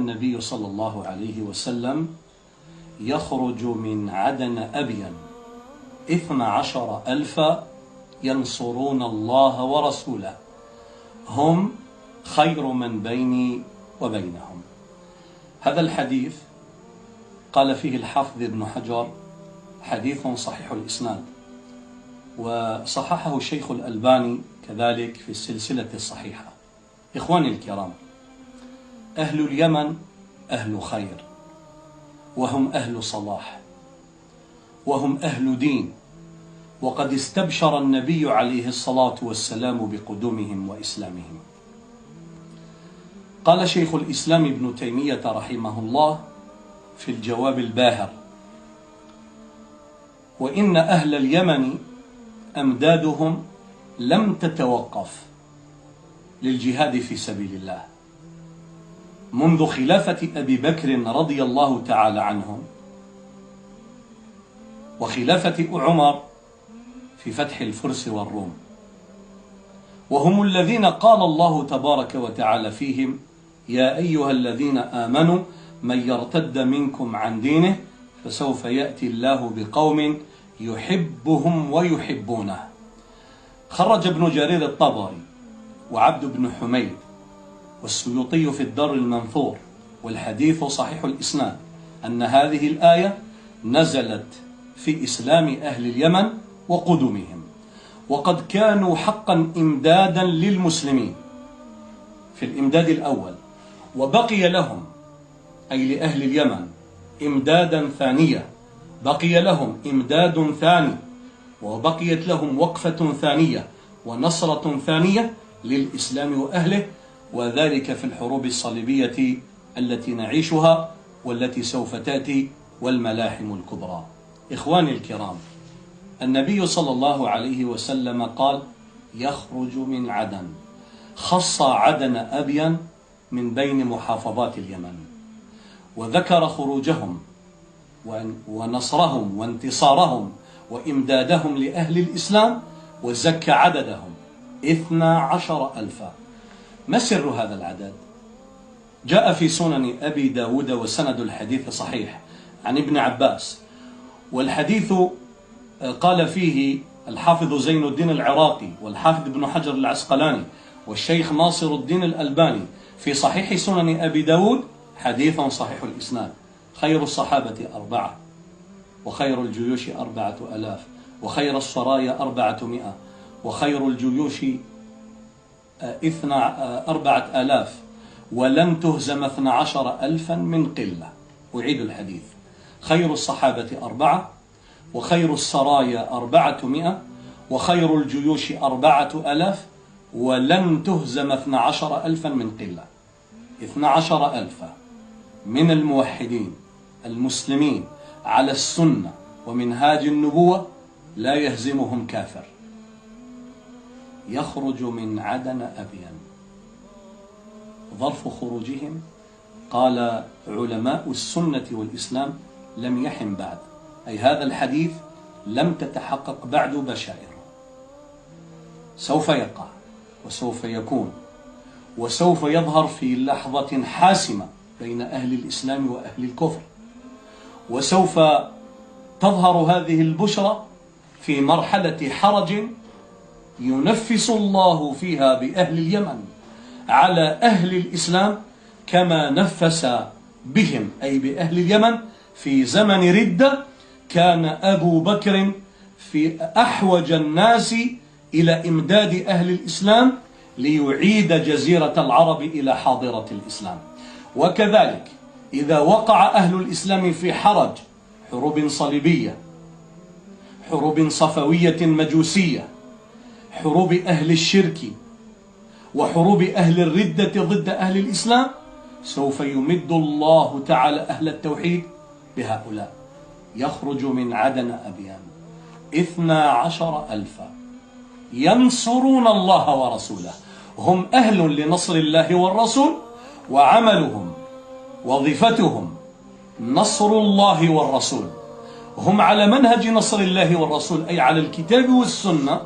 النبي صلى الله عليه وسلم: يخرج من عدن أبين 12,000 ينصرون الله ورسوله هم خير من بيني وبينهم. هذا الحديث قال فيه الحافظ ابن حجر: حديث صحيح الإسناد، وصححه الشيخ الألباني كذلك في السلسلة الصحيحة. إخواني الكرام، أهل اليمن أهل خير، وهم أهل صلاح، وهم أهل دين، وقد استبشر النبي عليه الصلاة والسلام بقدومهم وإسلامهم. قال شيخ الإسلام ابن تيمية رحمه الله في الجواب الباهر: وإن أهل اليمن أمدادهم لم تتوقف للجهاد في سبيل الله منذ خلافة أبي بكر رضي الله تعالى عنه، وخلافة عمر في فتح الفرس والروم، وهم الذين قال الله تبارك وتعالى فيهم: يا أيها الذين آمنوا من يرتد منكم عن دينه فسوف يأتي الله بقوم يحبهم ويحبونه. خرج ابن جرير الطبري وعبد بن حميد والسيوطي في الدر المنثور، والحديث صحيح الإسناد، أن هذه الآية نزلت في إسلام أهل اليمن وقدومهم، وقد كانوا حقا إمدادا للمسلمين في الإمداد الأول، وبقي لهم أي لأهل اليمن إمدادا ثانية، بقي لهم إمداد ثاني، وبقيت لهم وقفة ثانية ونصرة ثانية للإسلام وأهله، وذلك في الحروب الصليبية التي نعيشها والتي سوف تأتي، والملاحم الكبرى. إخواني الكرام، النبي صلى الله عليه وسلم قال: يخرج من عدن، خص عدن أبين من بين محافظات اليمن، وذكر خروجهم ونصرهم وانتصارهم وإمدادهم لأهل الإسلام، وزكى عددهم 12,000. ما سر هذا العدد؟ جاء في سنن أبي داود وسند الحديث صحيح عن ابن عباس، والحديث قال فيه الحافظ زين الدين العراقي والحافظ ابن حجر العسقلاني والشيخ ناصر الدين الألباني في صحيح سنن أبي داود: حديث صحيح الإسناد. خير الصحابة 4، وخير الجيوش 4,000، وخير السرايا 400، وخير الجيوش 4,000، ولن تهزم 12,000 من قلة. أعيد الحديث: خير الصحابة 4، وخير السرايا 400، وخير الجيوش 4,000، ولن تهزم 12,000 من قلة. 12,000 من الموحدين المسلمين على السنة ومنهاج النبوة لا يهزمهم كافر. يخرج من عدن أبين. ظرف خروجهم قال علماء السنة والإسلام: لم يحن بعد، أي هذا الحديث لم تتحقق بعد بشائره، سوف يقع وسوف يكون وسوف يظهر في لحظة حاسمة بين أهل الإسلام وأهل الكفر، وسوف تظهر هذه البشرى في مرحلة حرج ينفس الله فيها بأهل اليمن على أهل الإسلام كما نفس بهم، أي بأهل اليمن، في زمن ردة كان أبو بكر في أحوج الناس إلى إمداد أهل الإسلام ليعيد جزيرة العرب إلى حاضرة الإسلام. وكذلك إذا وقع أهل الإسلام في حرج، حروب صليبية، حروب صفوية مجوسية، حروب أهل الشرك، وحروب أهل الردة ضد أهل الإسلام، سوف يمد الله تعالى أهل التوحيد بهؤلاء. يخرج من عدن أبيان 12,000 ينصرون الله ورسوله، هم أهل لنصر الله والرسول، وعملهم وظيفتهم نصر الله والرسول، هم على منهج نصر الله والرسول، أي على الكتاب والسنة.